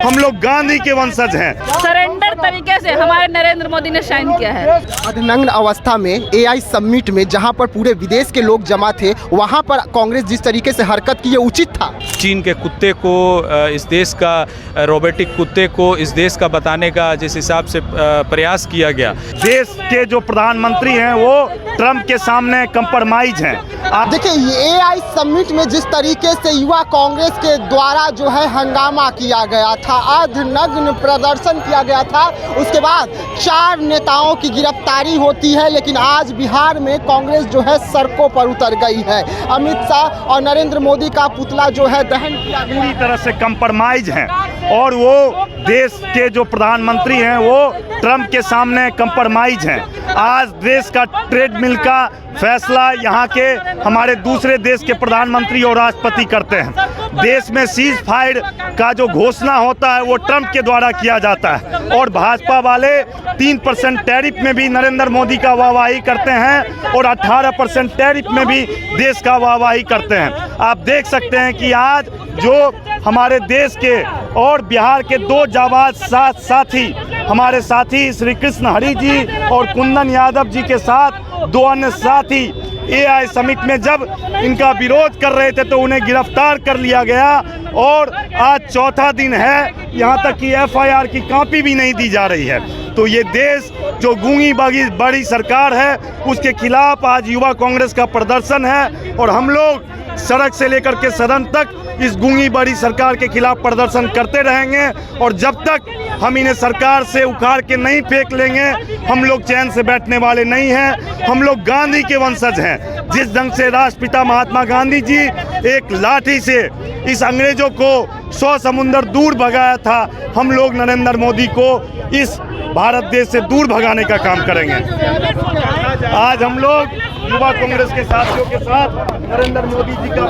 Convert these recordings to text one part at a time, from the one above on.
हम लोग गांधी के वंशज हैं। सरेंडर तरीके से हमारे नरेंद्र मोदी ने शाइन किया है। अर्धनग्न अवस्था में एआई समिट में जहां पर पूरे विदेश के लोग जमा थे, वहां पर कांग्रेस जिस तरीके से हरकत की, ये उचित था? चीन के कुत्ते को, इस देश का रोबोटिक कुत्ते को इस देश का बताने का जिस हिसाब से प्रयास किया गया। देश के जो प्रधानमंत्री हैं वो ट्रंप के सामने कंप्रोमाइज हैं। आप देखिए, ये एआई समिट में जिस तरीके से युवा कांग्रेस के द्वारा जो है हंगामा किया गया था, अर्धनग्न प्रदर्शन किया गया था, उसके बाद 4 नेताओं की गिरफ्तारी होती है। लेकिन आज बिहार में कांग्रेस जो है सड़कों पर उतर गई है। अमित शाह और नरेंद्र मोदी का पुतला जो है दहन किया गया। पूरी तरह से कंप्रोमाइज हैं और वो देश के जो प्रधानमंत्री हैं वो ट्रंप के सामने कंप्रोमाइज हैं। आज देश का ट्रेडमिल का फैसला यहाँ के हमारे दूसरे देश के प्रधानमंत्री और राष्ट्रपति करते हैं। देश में सीज फायर का जो घोषणा होता है वो ट्रंप के द्वारा किया जाता है और भाजपा वाले 3% टैरिफ में भी नरेंद्र मोदी का वाहवाही करते हैं और 18% टैरिफ में भी देश का वाहवाही करते हैं। आप देख सकते हैं कि आज जो हमारे देश के और बिहार के 2 जाबाज साथी हमारे साथी श्री कृष्ण हरि जी और कुंदन यादव जी के साथ 2 अन्य साथी एआई समिट में जब इनका विरोध कर रहे थे तो उन्हें गिरफ्तार कर लिया गया और आज चौथा दिन है, यहाँ तक कि एफआईआर की कॉपी भी नहीं दी जा रही है। तो ये देश जो गूंगी बड़ी सरकार है उसके खिलाफ आज युवा कांग्रेस का प्रदर्शन है और हम लोग सड़क से लेकर के सदन तक इस गूंगी बड़ी सरकार के खिलाफ प्रदर्शन करते रहेंगे और जब तक हम इन्हें सरकार से उखाड़ के नहीं फेंक लेंगे हम लोग चैन से बैठने वाले नहीं हैं। हम लोग गांधी के वंशज हैं। जिस ढंग से राष्ट्रपिता महात्मा गांधी जी एक लाठी से इस अंग्रेजों को 100 समुंदर दूर भगाया था, हम लोग नरेंद्र मोदी को इस भारत देश से दूर भगाने का काम करेंगे। आज हम लोग युवा कांग्रेस के साथियों के साथ नरेंद्र मोदी जी का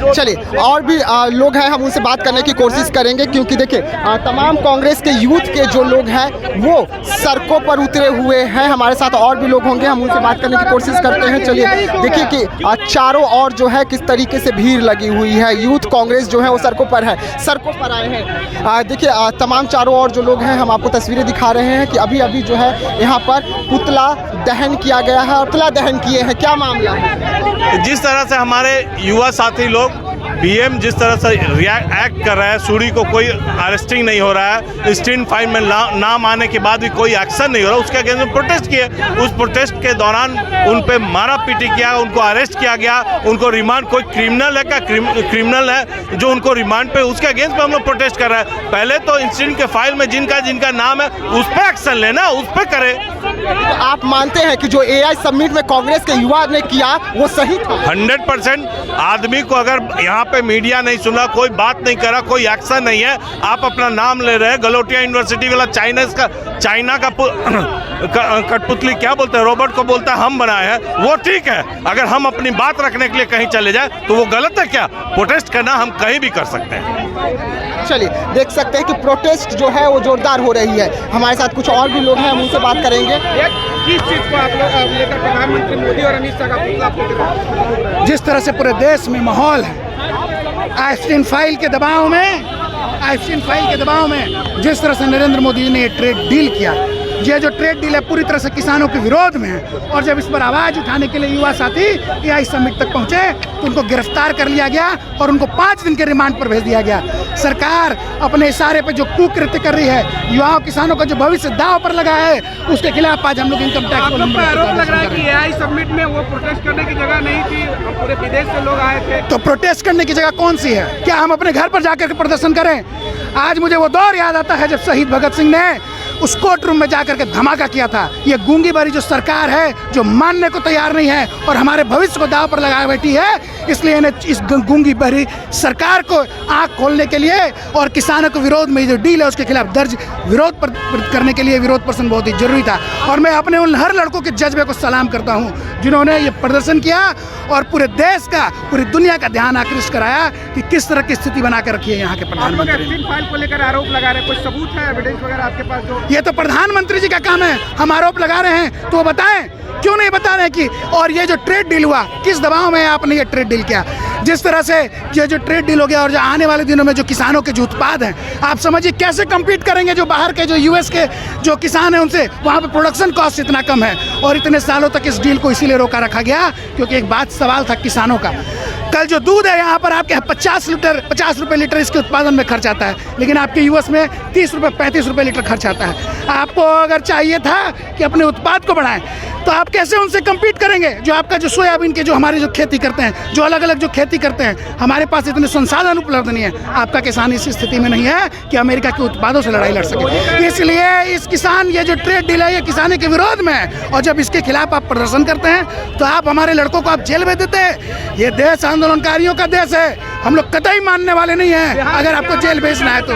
चलिए और भी लोग हैं, हम उनसे बात करने की कोशिश करेंगे क्योंकि देखिए तमाम कांग्रेस के यूथ के जो लोग हैं वो सड़कों पर उतरे हुए हैं। हमारे साथ और भी लोग होंगे, हम उनसे बात करने की कोशिश करते हैं। चलिए देखिए कि चारों ओर जो है किस तरीके से भीड़ लगी हुई है। यूथ कांग्रेस जो है वो सड़कों पर है, सड़कों पर आए हैं। देखिए तमाम चारों ओर जो लोग हैं, हम आपको तस्वीरें दिखा रहे हैं कि अभी अभी जो है यहाँ पर पुतला दहन किया गया है। पुतला दहन किए हैं, क्या मामला है? जिस तरह से हमारे युवा साथी लोग बीएम जिस तरह से एक्ट कर रहा है, सूरी को कोई अरेस्टिंग नहीं हो रहा है, स्टीन फाइन में नाम आने के बाद भी कोई एक्शन नहीं हो रहा, उसके अगेंस्ट में प्रोटेस्ट किए। उस प्रोटेस्ट के दौरान उन पे मारा पीटी किया, उनको अरेस्ट किया गया, उनको रिमांड, कोई क्रिमिनल है क्या, क्रिमिनल है जो उनको रिमांड पे, उसके अगेंस्ट में हम लोग प्रोटेस्ट कर रहे हैं। पहले तो इंसिडेंट के फाइल में जिनका नाम है उस पर एक्शन लेना, उस पर करे। तो आप मानते हैं कि जो एआई समिट में कांग्रेस के युवा ने किया वो सही था? 100%। आदमी को अगर यहाँ पे मीडिया नहीं सुना, कोई बात नहीं करा, कोई एक्शन नहीं है, आप अपना नाम ले रहे हैं। गलोटिया यूनिवर्सिटी वाला चाइना का कठपुतली क्या बोलते हैं, रोबोट को बोलता है हम बनाए हैं, वो ठीक है। अगर हम अपनी बात रखने के लिए कहीं चले जाए तो वो गलत है क्या? प्रोटेस्ट करना हम कहीं भी कर सकते हैं। चलिए देख सकते हैं कि प्रोटेस्ट जो है वो जोरदार हो रही है। हमारे साथ कुछ और भी लोग हैं, हम उनसे बात करेंगे। किस चीज़ को आप लोग लेकर प्रधानमंत्री मोदी और अमित शाह का पुतला? जिस तरह से पूरे देश में माहौल है, आइंस्टीन फाइल के दबाव में जिस तरह से नरेंद्र मोदी ने ये ट्रेड डील किया, ये जो ट्रेड डील है पूरी तरह से किसानों के विरोध में है। और जब इस पर आवाज़ उठाने के लिए युवा साथी एआई समिट तक पहुंचे तो उनको गिरफ्तार कर लिया गया और उनको 5 दिन के रिमांड पर भेज दिया गया। सरकार अपने इशारे पर जो कुकृत्य कर रही है, युवाओं किसानों का जो भविष्य दांव पर लगा है, उसके खिलाफ आज हम लोग इनकम टैक्स पर आरोप लग रहा है कि एआई समिट में वो प्रोटेस्ट करने की जगह नहीं थी, पूरे विदेश से लोग आए थे। तो प्रोटेस्ट करने की जगह कौन सी है? क्या हम अपने घर पर जाकर के प्रदर्शन करें? आज मुझे वो दौर याद आता है जब शहीद भगत सिंह ने उस कोर्ट रूम में जाकर के धमाका किया था। ये गूंगी बड़ी जो सरकार है, जो मानने को तैयार नहीं है और हमारे भविष्य को दांव पर लगाए बैठी है, इसलिए इन्हें इस गूंगी बड़ी सरकार को आंख खोलने के लिए और किसानों के विरोध में जो डील है उसके खिलाफ दर्ज विरोध करने के लिए विरोध प्रदर्शन बहुत ही जरूरी था। और मैं अपने उन हर लड़कों के जज्बे को सलाम करता हूँ जिन्होंने ये प्रदर्शन किया और पूरे देश का, पूरी दुनिया का ध्यान आकृष्ट कराया कि किस तरह की स्थिति बना के रखी है यहाँ के प्रधानमंत्री। फाइल को लेकर आरोप लगा रहे, कोई सबूत है, एविडेंस वगैरह आपके पास जो ये तो प्रधानमंत्री जी का काम है। हम आरोप लगा रहे हैं तो वो बताएं, क्यों नहीं बता रहे कि और ये जो ट्रेड डील हुआ किस दबाव में आपने ये ट्रेड डील किया। जिस तरह से ये जो ट्रेड डील हो गया और जो आने वाले दिनों में जो किसानों के जो उत्पाद हैं, आप समझिए कैसे कम्पीट करेंगे जो बाहर के जो यूएस के जो किसान हैं उनसे। वहाँ पे प्रोडक्शन कॉस्ट इतना कम है और इतने सालों तक इस डील को इसीलिए रोका रखा गया क्योंकि एक बात सवाल था किसानों का। कल जो दूध है यहाँ पर आपके 50 रुपये लीटर इसके उत्पादन में खर्च आता है, लेकिन आपके यूएस में 30 रुपये 35 रुपये लीटर खर्च आता है। आपको अगर चाहिए था कि अपने उत्पाद को बढ़ाएं तो आप कैसे उनसे कम्पीट करेंगे। जो आपका जो सोयाबीन के जो हमारे जो खेती करते हैं, जो अलग अलग जो खेती करते हैं, हमारे पास इतने संसाधन उपलब्ध नहीं है। आपका किसान इस स्थिति में नहीं है कि अमेरिका के उत्पादों से लड़ाई लड़ सके। इसलिए इस किसान ये जो ट्रेड डील है ये किसानों के विरोध में है और जब इसके खिलाफ आप प्रदर्शन करते हैं तो आप हमारे लड़कों को आप जेल में देते हैं। ये देश आंदोलनकारियों का देश है, हम लोग कतई मानने वाले नहीं हैं। अगर आपको जेल भेजना है तो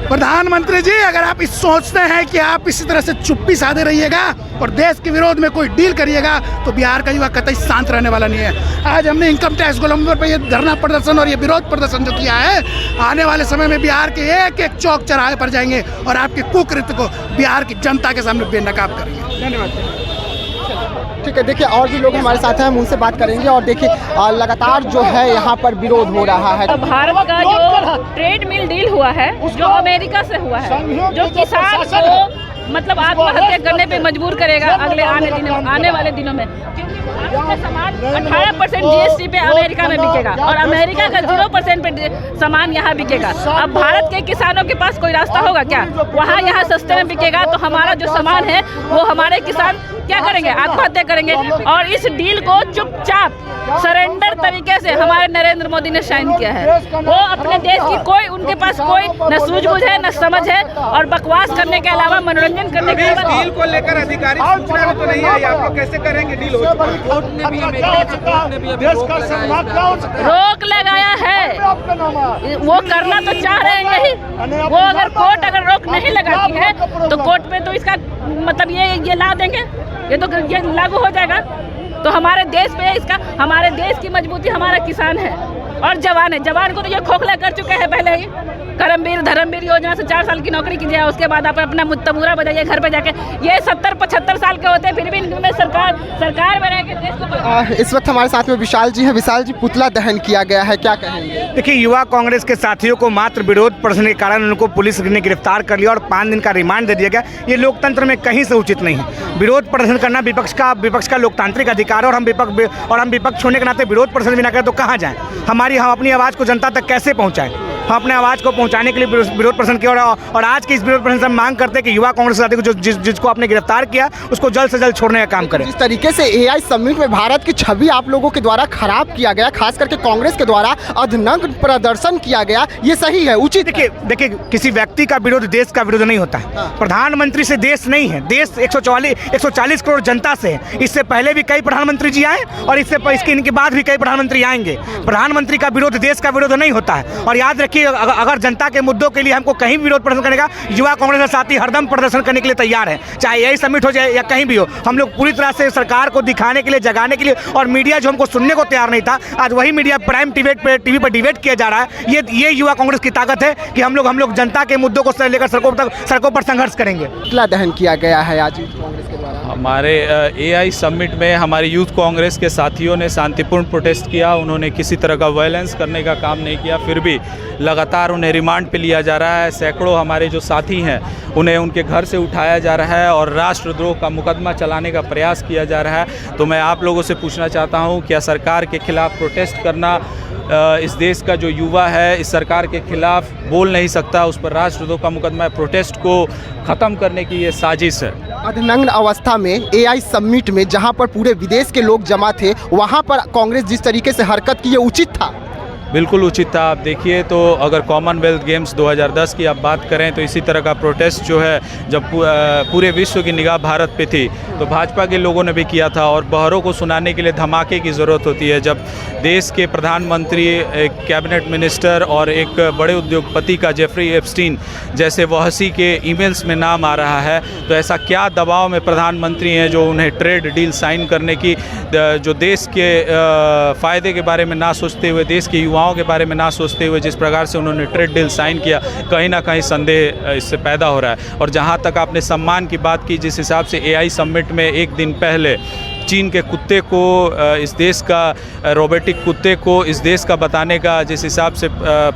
प्रधानमंत्री जी, अगर आप इस सोचते हैं कि आप इसी तरह से चुप्पी साधे रहिएगा और देश के विरोध में कोई डील करिएगा तो बिहार का युवा कतई शांत रहने वाला नहीं है। आज हमने इनकम टैक्स गोलंबर पर ये धरना प्रदर्शन और ये विरोध प्रदर्शन जो किया है, आने वाले समय में बिहार के एक एक चौक चौराहे पर जाएंगे और आपके कुकृत्य को बिहार की जनता के सामने बेनकाब करेंगे। धन्यवाद। ठीक है, देखिए और भी लोग हमारे साथ हैं, हम उनसे बात करेंगे। और देखिए लगातार जो है यहाँ पर विरोध हो रहा है। भारत का जो ट्रेड मिल डील हुआ है जो अमेरिका से हुआ है, जो किसान को मतलब आत्महत्या करने पे मजबूर करेगा आने वाले दिनों में, क्योंकि भारत का सामान 18% जीएसटी पे अमेरिका में बिकेगा और अमेरिका का 0% पे सामान यहाँ बिकेगा। अब भारत के किसानों के पास कोई रास्ता होगा क्या? वहाँ यहाँ सस्ते में बिकेगा तो हमारा जो सामान है वो हमारे किसान क्या करेंगे? आत्महत्या करेंगे। और इस डील को चुपचाप सरेंडर तरीके से हमारे नरेंद्र मोदी ने साइन किया है। वो अपने देश की कोई उनके पास कोई न सूझबूझ है न समझ है और बकवास करने के अलावा मनोरंजन करने के अलावा डील को लेकर अधिकारिक सूचना तो नहीं आई, आप लोग कैसे करेंगे डील हो चुका है? रोक लगाया है। वो करना तो चाह रहे हैं यही। वो अगर कोर्ट अगर रोक नहीं लगाती है तो कोर्ट में तो इसका मतलब ये ला देंगे, ये लागू हो जाएगा। तो हमारे देश पे इसका, हमारे देश की मजबूती हमारा किसान है और जवान है। जवान को तो ये खोखला कर चुके हैं पहले ही। करमवीर धर्मवीर योजना से 4 साल की नौकरी कीजिए, उसके बाद आप अपना तबूरा बजाइए घर पे जाके। ये 70-75 साल के होते हैं फिर भी इनमें सरकार बना के देश को। इस वक्त हमारे साथ में विशाल जी हैं। विशाल जी, पुतला दहन किया गया है, क्या कहेंगे? देखिए, युवा कांग्रेस के साथियों को मात्र विरोध प्रदर्शन के कारण उनको पुलिस ने गिरफ्तार कर लिया और 5 दिन का रिमांड दे दिया गया। ये लोकतंत्र में कहीं से उचित नहीं है। विरोध प्रदर्शन करना विपक्ष का लोकतांत्रिक अधिकार है और हम विपक्ष होने के नाते विरोध प्रदर्शन भी ना करें तो कहाँ जाएं? हम अपनी आवाज़ को जनता तक कैसे पहुँचाएं? हम अपने आवाज़ को पहुंचाने के लिए विरोध प्रदर्शन किया और आज के इस विरोध प्रदर्शन में मांग करते हैं कि युवा कांग्रेस साथी को जिसको आपने गिरफ्तार किया उसको जल्द से जल्द छोड़ने का काम करें। जिस तरीके से एआई समिट में भारत की छवि आप लोगों के द्वारा खराब किया गया, खास करके कांग्रेस के द्वारा अधनग्न प्रदर्शन किया गया, ये सही है, उचित? देखिए, किसी व्यक्ति का विरोध देश का विरोध नहीं होता है। प्रधानमंत्री से देश नहीं है, देश 140 करोड़ जनता से है। इससे पहले भी कई प्रधानमंत्री जी आए और इनके बाद भी कई प्रधानमंत्री आएंगे। प्रधानमंत्री का विरोध देश का विरोध नहीं होता है। और याद रखिए, अगर जनता के मुद्दों के लिए हमको कहीं विरोध प्रदर्शन करने का, युवा कांग्रेस के साथी हरदम प्रदर्शन करने के लिए तैयार है, चाहे यही समिट हो जाए या कहीं भी हो। हम लोग पूरी तरह से सरकार को दिखाने के लिए, जगाने के लिए, और मीडिया जो हमको सुनने को तैयार नहीं था, आज वही मीडिया प्राइम टीवी पर डिबेट किया जा रहा है। ये युवा कांग्रेस की ताकत है कि हम लोग जनता के मुद्दों को लेकर सड़कों पर संघर्ष करेंगे। पुतला दहन किया गया है आज कांग्रेस के द्वारा। हमारे एआई समिट में हमारे यूथ कांग्रेस के साथियों ने शांतिपूर्ण प्रोटेस्ट किया। उन्होंने किसी तरह का वायलेंस करने का काम नहीं किया, फिर भी लगातार उन्हें रिमांड पे लिया जा रहा है। सैकड़ों हमारे जो साथी हैं उन्हें उनके घर से उठाया जा रहा है और राष्ट्रद्रोह का मुकदमा चलाने का प्रयास किया जा रहा है। तो मैं आप लोगों से पूछना चाहता हूं, क्या सरकार के खिलाफ प्रोटेस्ट करना इस देश का जो युवा है इस सरकार के खिलाफ बोल नहीं सकता? उस पर राष्ट्रद्रोह का मुकदमा, प्रोटेस्ट को ख़त्म करने की ये साजिश है। अधनग्न अवस्था में एआई समिट में जहां पर पूरे विदेश के लोग जमा थे, वहां पर कांग्रेस जिस तरीके से हरकत की, ये उचित था? बिल्कुल उचित था। आप देखिए तो अगर कॉमनवेल्थ गेम्स 2010 की आप बात करें तो इसी तरह का प्रोटेस्ट जो है जब पूरे विश्व की निगाह भारत पे थी तो भाजपा के लोगों ने भी किया था। और बहरों को सुनाने के लिए धमाके की ज़रूरत होती है। जब देश के प्रधानमंत्री, एक कैबिनेट मिनिस्टर और एक बड़े उद्योगपति का जेफरी एप्स्टीन जैसे वहसी के ईमेल्स में नाम आ रहा है, तो ऐसा क्या दबाव में प्रधानमंत्री हैं जो उन्हें ट्रेड डील साइन करने की, जो देश के फ़ायदे के बारे में ना सोचते हुए देश के युवाओं युवाओं के बारे में ना सोचते हुए जिस प्रकार से उन्होंने ट्रेड डील साइन किया, कहीं ना कहीं संदेह इससे पैदा हो रहा है। और जहाँ तक आपने सम्मान की बात की, जिस हिसाब से AI समिट में एक दिन पहले चीन के कुत्ते को इस देश का रोबोटिक कुत्ते को इस देश का बताने का जिस हिसाब से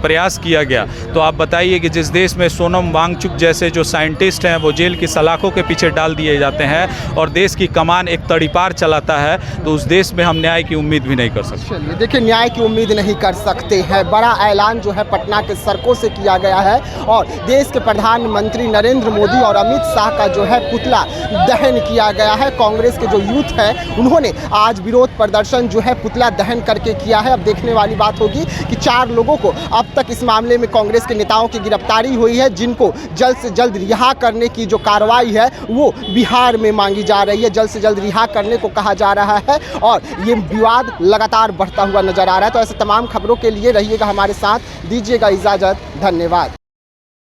प्रयास किया गया, तो आप बताइए कि जिस देश में सोनम वांगचुक जैसे जो साइंटिस्ट हैं वो जेल की सलाखों के पीछे डाल दिए जाते हैं और देश की कमान एक तड़ीपार चलाता है, तो उस देश में हम न्याय की उम्मीद भी नहीं कर सकते। चलिए देखिए, न्याय की उम्मीद नहीं कर सकते हैं। बड़ा ऐलान जो है पटना के सड़कों से किया गया है और देश के प्रधानमंत्री नरेंद्र मोदी और अमित शाह का जो है पुतला दहन किया गया है। कांग्रेस के जो यूथ है उन्होंने आज विरोध प्रदर्शन जो है पुतला दहन करके किया है। अब देखने वाली बात होगी कि 4 लोगों को अब तक इस मामले में कांग्रेस के नेताओं की गिरफ्तारी हुई है, जिनको जल्द से जल्द रिहा करने की जो कार्रवाई है वो बिहार में मांगी जा रही है। जल्द से जल्द रिहा करने को कहा जा रहा है और ये विवाद लगातार बढ़ता हुआ नजर आ रहा है। तो ऐसे तमाम खबरों के लिए रहिएगा हमारे साथ, दीजिएगा इजाज़त, धन्यवाद।